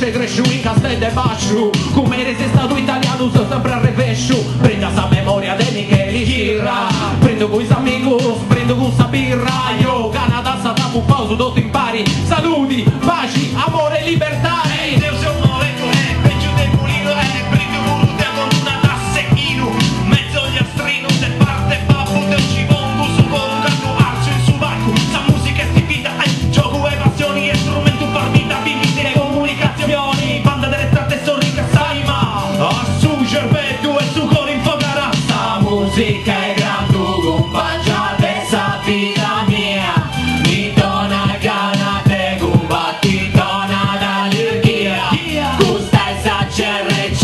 sei cresciuto in Castel de Bacciu, come sei stato italiano sono sempre a refrescio. Prenda sa memoria de Micheli Gira, prendo con i amigos, prendo con sa birra. Io Canada sta da un po' su tutto impari. Saluti, paci, amore e libertà. Ehi, Deus è un moleco, peggio del mulino, prendo volute con una tasseino, mezzo gli astrino, se parte babbo del civongo, su con un canto arcio in subacco. Sa musica è stipita, gioco e passioni, e strumento formita, bimbi le comunicazioni, banda delle tratte storiche, sai ma su cervello e su con infogara. Sa musica è gran tu compaggiate, sa vita mia, mi dona gana te combatti, dona d'allergia, gusta esa CRC,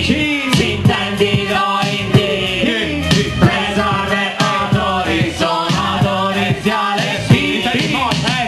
si intendi lo indi, presa repatori, suonatori, ziale sfidi,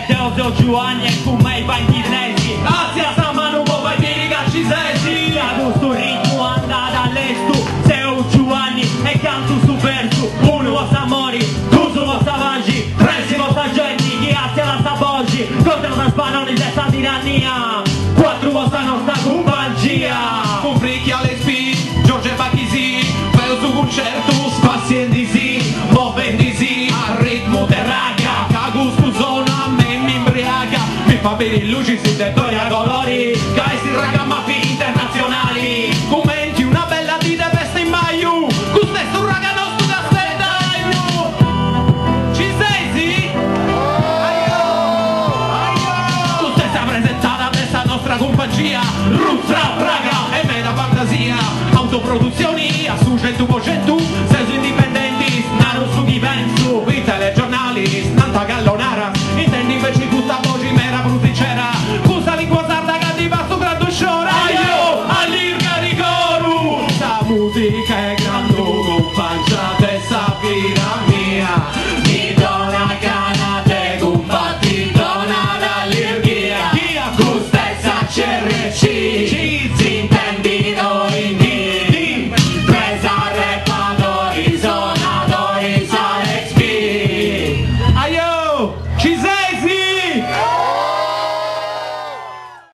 Teoso Giovanni e come i banchirnesi, grazie a sta mano come i piedi caccisesi, ad sto ritmo andata all'esto, Teo Giovanni e canto su verso, uno vostra mori, due vostra mangi, tre si vostra gente, grazie alla sta voce, contro una spanone di sta tirannia, quattro vostra nostra compagnia, con fricchi alle spi, Giorgio e Bacchisi, veo su concerto, spassi e disi, muovendisi, al ritmo del raga, cago scusona, a me mi imbriaca, mi fa bere i luci si dettoria colori, caesti raga mafie internazionali, commenti una bella di de veste in maio, con stesso raga nostro da stedaio, ci sei sì? Tu stessa presentata questa nostra compagnia, Ruzza, Praga e meta fantasia, autoproduzioni, a su 100%, senso indipendenti, naro su chi penso, i telegiornali, nanta gallonara, intendi invece tutta voce mera brutticera, cosa lingua sarda che ti passo grande sciora, io all'irga di coru, sta musica è grande, compaggiate sa vita mia, mi dona gana te compatti, dona l'allergia, gusta esa CRC, si intendi lo indi, presa repatori, suonatori, sale XP. Aio, ci sei sì?